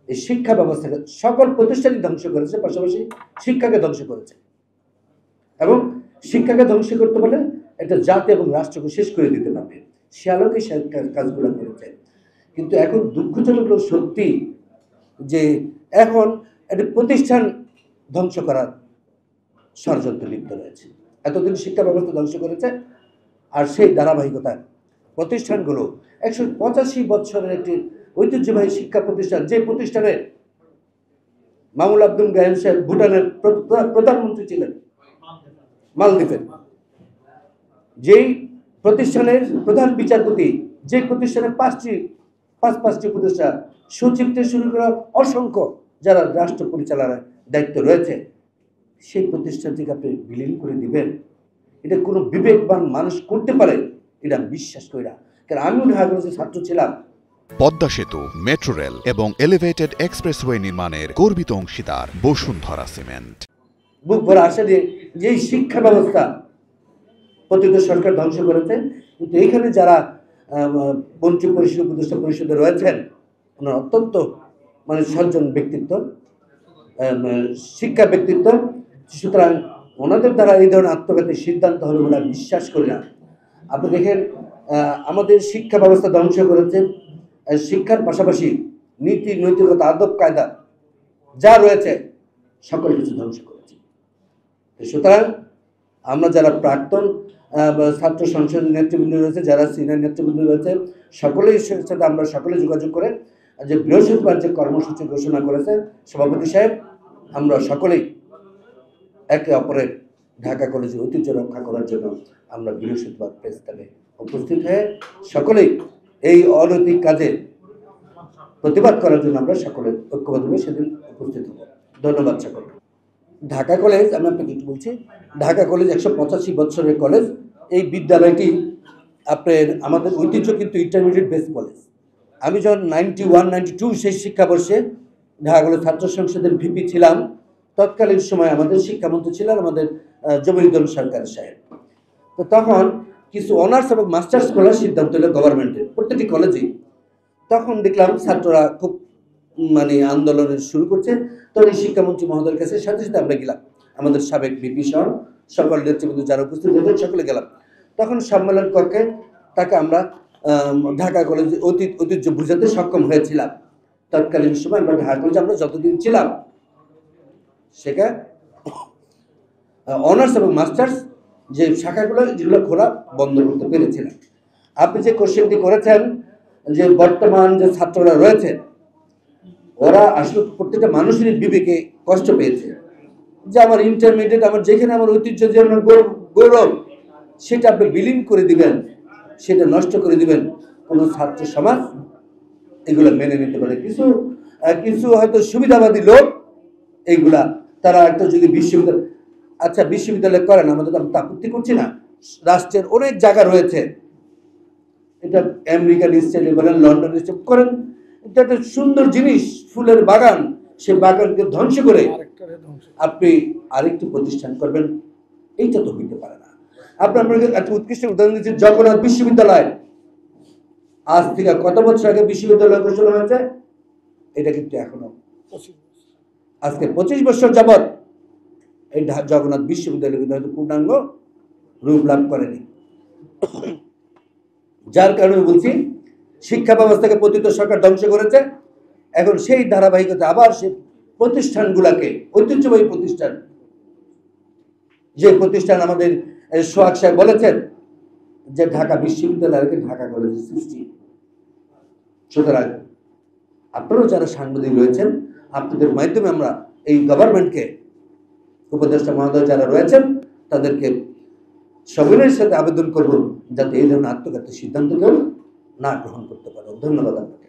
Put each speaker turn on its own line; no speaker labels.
এই শিক্ষা ব্যবস্থাকে সকল প্রতিষ্ঠানই ধ্বংস করেছে, পাশাপাশি শিক্ষাকে ধ্বংস করেছে। এবং শিক্ষাকে ধ্বংস করতে পারলে একটা জাতি এবং রাষ্ট্রকে শেষ করে দিতে পারবে, সে আলোকে সে কাজগুলো করেছে। কিন্তু এখন দুঃখজনক সত্যি যে এখন একটা প্রতিষ্ঠান ধ্বংস করার ষড়যন্ত্র লিপ্ত রয়েছে। এতদিন শিক্ষা ব্যবস্থা ধ্বংস করেছে, আর সেই ধারাবাহিকতায় প্রতিষ্ঠানগুলো 185 বছরের একটি ঐতিহ্যবাহী শিক্ষা প্রতিষ্ঠান, যে প্রতিষ্ঠানে মামুল আব্দুল গায়েন সাহেব ভুটানের প্রধানমন্ত্রী ছিলেন, মালদ্বীপের, যেই প্রতিষ্ঠানের প্রধান বিচারপতি, যে প্রতিষ্ঠানের পাঁচটি প্রতিষ্ঠান সচিব থেকে শুরু করা অসংখ্য যারা রাষ্ট্র পরিচালনার দায়িত্ব রয়েছে, সেই প্রতিষ্ঠানটিকে আপনি বিলীন করে দিবেন, এটা কোনো বিবেকবান মানুষ করতে পারে? এটা বিশ্বাস করি না। কারণ আমিও ঢাকা কলেজের ছাত্র ছিলাম।
পদ্মা সেতু, মেট্রো রেল এবং এলিভেটেড এক্সপ্রেসওয়ে নির্মাণের গর্বিত অংশীদার বসুন্ধরা সিমেন্ট।
বুক ভরা আশা দিয়ে যে শিক্ষা ব্যবস্থা পতিত সরকার ধ্বংস করেছে, কিন্তু এইখানে যারা মন্ত্রী পরিষদ, উপদেষ্টা পরিষদে রয়েছেন, ওনার অত্যন্ত সজ্জন ব্যক্তিত্ব, শিক্ষা ব্যক্তিত্ব, সুতরাং ওনাদের দ্বারা এই ধরনের আত্মঘাতী সিদ্ধান্ত হবে বলে আমি বিশ্বাস করি না। আপনি দেখেন, আমাদের শিক্ষা ব্যবস্থা ধ্বংস করেছে, শিক্ষার পাশাপাশি নীতি নৈতিকতা, আদব কায়দা যা রয়েছে সকল কিছু ধ্বংস করেছে। সুতরাং আমরা যারা প্রাক্তন ছাত্র সংসদের নেতৃবৃন্দ রয়েছে, যারা সিনিয়র নেতৃবৃন্দ রয়েছে, সকলের সাথে আমরা সকলে যোগাযোগ করে যে বৃহস্পতিবার যে কর্মসূচি ঘোষণা করেছে সভাপতি সাহেব, আমরা সকলেই একে অপরের ঢাকা কলেজের ঐতিহ্য রক্ষা করার জন্য আমরা বৃহস্পতিবার প্রেস ক্লাবে উপস্থিত হয়ে সকলেই এই অনৈতিক কাজে প্রতিবাদ করার জন্য আমরা সকলে ঐক্যবদ্ধভাবে সেদিন উপস্থিত হব। ধন্যবাদ সকলকে। ঢাকা কলেজ, আমি আপনাকে একটু বলছি, ঢাকা কলেজ 185 বছরের কলেজ। এই বিদ্যালয়টি আপনার আমাদের ঐতিহ্য কিন্তু ইন্টারমিডিয়েট বেস কলেজ। আমি যখন 91-92 সেই শিক্ষাবর্ষে ঢাকা কলেজ ছাত্র সংসদের ভিপি ছিলাম, তৎকালীন সময় আমাদের শিক্ষামন্ত্রী ছিলেন আমাদের জমিরুদ্দৌল সরকার সাহেব। তো তখন কিছু অনার্স এবং মাস্টার্স করার সিদ্ধান্ত হলো গভর্নমেন্টের প্রত্যেকটি কলেজেই। তখন দেখলাম ছাত্ররা খুব আন্দোলন শুরু করছে। তখন এই শিক্ষামন্ত্রী মহোদয়ের কাছে সাথে সাথে আমরা গেলাম, আমাদের সাবেক ভিপি সহ সকল নেতৃবৃন্দ যারা উপস্থিত হতেন সকলে গেলাম। তখন সম্মেলন কক্ষে তাকে আমরা ঢাকা কলেজে ঐতিহ্য বুঝাতে সক্ষম হয়েছিলাম। তৎকালীন সময় আমরা ঢাকা কলেজে আমরা যতদিন ছিলাম, সেখানে অনার্স এবং মাস্টার্স যে শাখাগুলো যেগুলো খোলা বন্ধ করতে পেরেছিলাম। আপনি যে কোশ্চেনটি করেছেন যে বর্তমান যে ছাত্ররা রয়েছে, ওরা আসলে প্রত্যেকটা মানুষের বিবেকে কষ্ট পেয়েছে যে আমার ইন্টারমিডিয়েট, আমার যেখানে আমার ঐতিহ্য, যে আমার গৌরব, সেটা আপনি বিলীন করে দিবেন, সেটা নষ্ট করে দিবেন। কোনো ছাত্র সমাজ এগুলো মেনে নিতে পারে? কিছু হয়তো সুবিধাবাদী লোক এইগুলা, তারা একটা যদি বিশ্ববিদ্যালয়, আচ্ছা বিশ্ববিদ্যালয় করেন, আমাদের তো আপত্তি করছি না, রাষ্ট্রের অনেক জায়গা রয়েছে, এটা আমেরিকান স্টাইলে বলেন, লন্ডন স্টাইল করেন, এটা একটা সুন্দর জিনিস, ফুলের বাগান, সে বাগানকে ধ্বংস করে আপনি আরেকটি প্রতিষ্ঠান করবেন, এইটা তো হইতে পারে না। আপনাকে একটা উৎকৃষ্ট উদাহরণ দিচ্ছি, জগন্নাথ বিশ্ববিদ্যালয়। আজ থেকে কত বছর আগে বিশ্ববিদ্যালয় ঘোষণা হয়েছে? এটা কিন্তু এখনো আজকে 25 বছর যাবৎ এই জগন্নাথ বিশ্ববিদ্যালয় কিন্তু হয়তো পূর্ণাঙ্গ রূপ লাভ করেনি। যার কারণে বলছি, শিক্ষা ব্যবস্থাকে পতিত সরকার ধ্বংস করেছে। এখন সেই ধারাবাহিকতা আবার সেই প্রতিষ্ঠানগুলাকে, ঐতিহ্যবাহী প্রতিষ্ঠান, যে প্রতিষ্ঠান আমাদের সোহাগ সাহেব বলেছেন যে ঢাকা বিশ্ববিদ্যালয়কে ঢাকা কলেজের সৃষ্টি। সুতরাং আপনারাও যারা সাংবাদিক রয়েছেন, আপনাদের মাধ্যমে আমরা এই গভর্নমেন্টকে, উপদেষ্টা মহোদয় যারা রয়েছেন, তাদেরকে সবিনয়ের সাথে আবেদন করব যাতে এই ধরনের আত্মঘাতী সিদ্ধান্ত কেউ না গ্রহণ করতে পারে। ধন্যবাদ আপনাকে।